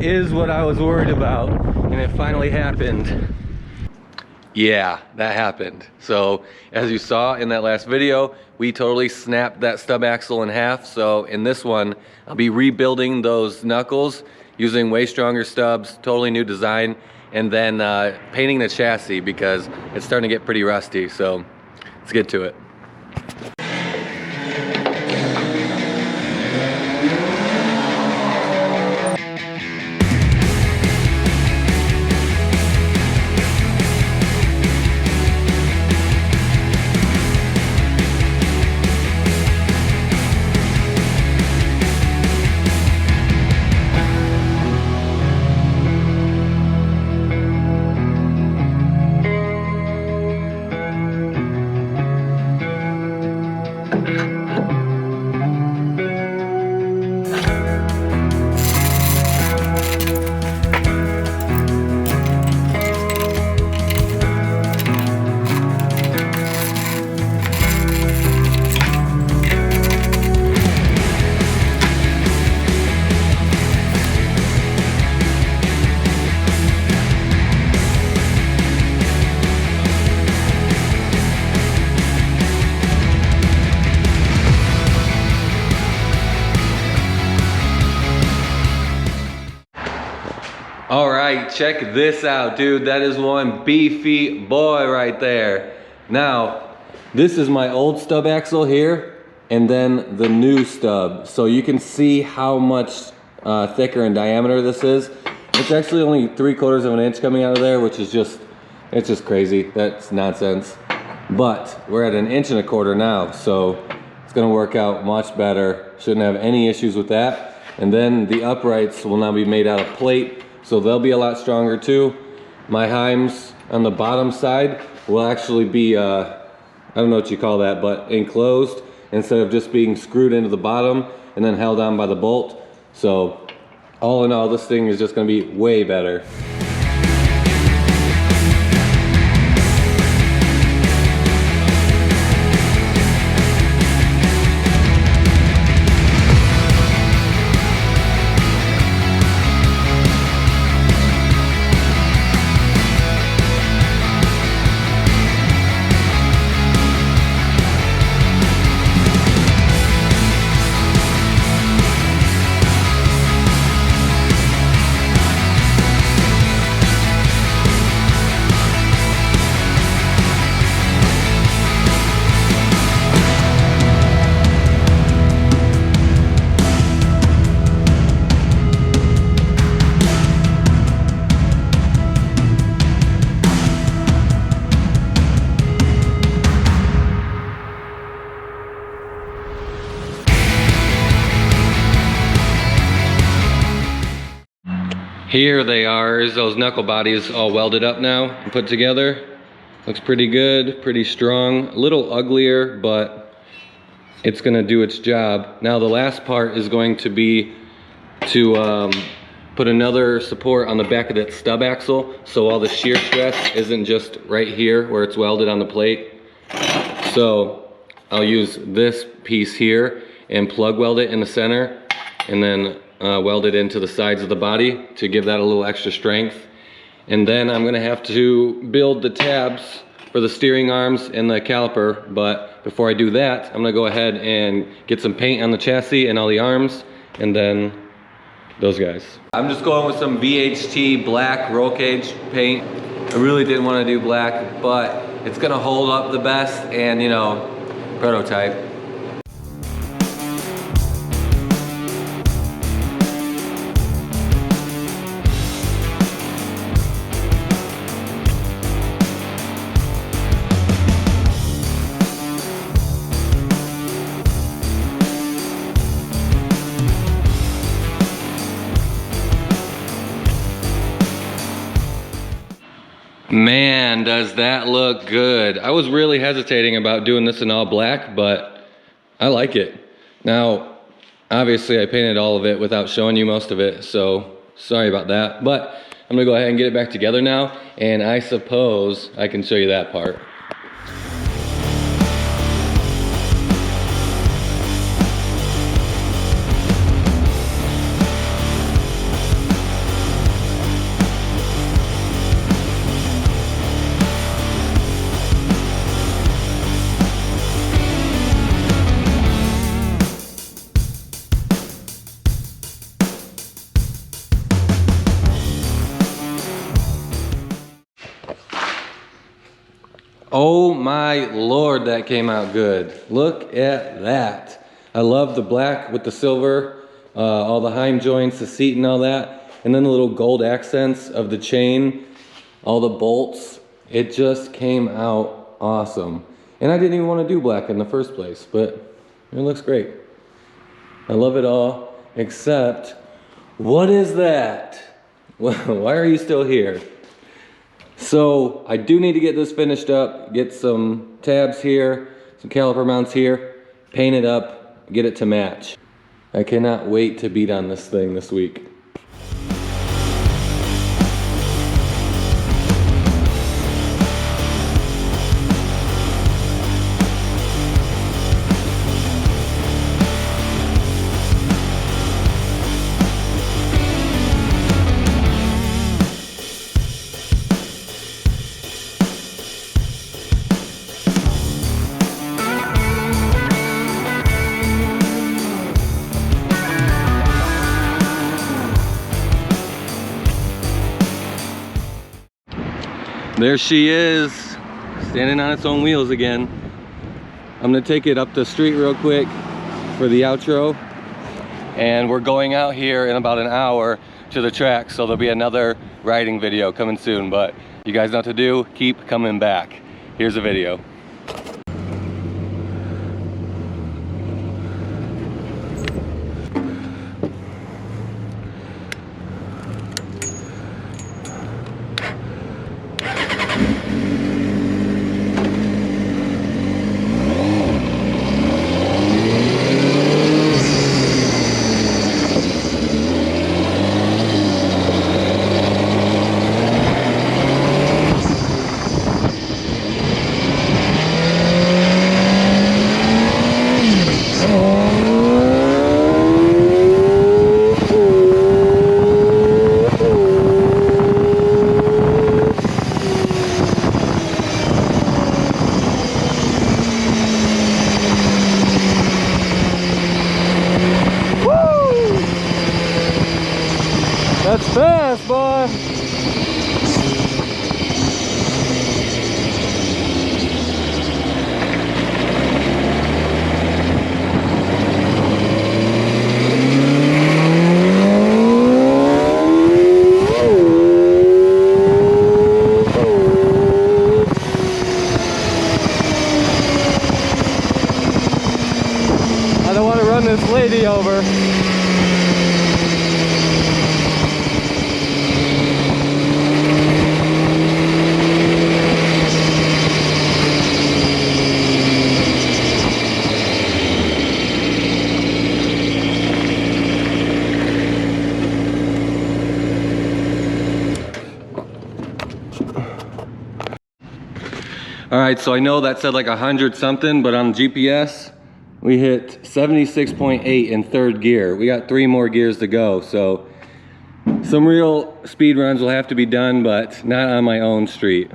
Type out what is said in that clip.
is what I was worried about, and it finally happened. Yeah, that happened. So as you saw in that last video, we totally snapped that stub axle in half. So in this one, I'll be rebuilding those knuckles using way stronger stubs, totally new design, and then painting the chassis because it's starting to get pretty rusty. So let's get to it. All right, check this out, dude. That is one beefy boy right there. Now, this is my old stub axle here, and then the new stub. So you can see how much thicker in diameter this is. It's actually only 3/4 of an inch coming out of there, which is just, it's just crazy. That's nonsense. But we're at 1.25 inches now, so it's gonna work out much better. Shouldn't have any issues with that. And then the uprights will now be made out of plate, so they'll be a lot stronger too. My heims on the bottom side will actually be, I don't know what you call that, but enclosed instead of just being screwed into the bottom and then held on by the bolt. So all in all, this thing is just gonna be way better. Here they are, is those knuckle bodies all welded up now and put together. Looks pretty good, pretty strong, a little uglier, but it's gonna do its job. Now the last part is going to be to put another support on the back of that stub axle, so all the shear stress isn't just right here where it's welded on the plate. So I'll use this piece here and plug weld it in the center, and then weld it into the sides of the body to give that a little extra strength. And then I'm gonna have to build the tabs for the steering arms and the caliper, but before I do that, I'm gonna go ahead and get some paint on the chassis and all the arms, and then those guys. I'm just going with some VHT black roll cage paint. I really didn't want to do black, but it's gonna hold up the best, and you know, prototype. Man, does that look good. I was really hesitating about doing this in all black, but I like it. Now, obviously I painted all of it without showing you most of it, so sorry about that. But I'm gonna go ahead and get it back together now, and I suppose I can show you that part. Oh my Lord, that came out good. Look at that. I love the black with the silver, all the heim joints, the seat and all that. And then the little gold accents of the chain, all the bolts. It just came out awesome. And I didn't even want to do black in the first place, but it looks great. I love it all, except, what is that? Why are you still here? So I do need to get this finished up, get some tabs here, some caliper mounts here, paint it up, get it to match. I cannot wait to beat on this thing this week. There she is, standing on its own wheels again. I'm gonna take it up the street real quick for the outro. And we're going out here in about an hour to the track, so there'll be another riding video coming soon. But you guys know what to do, keep coming back. Here's a video. That's fast, boy. I don't want to run this lady over. All right, so I know that said like 100 something, but on GPS, we hit 76.8 in third gear. We got 3 more gears to go, so some real speed runs will have to be done, but not on my own street.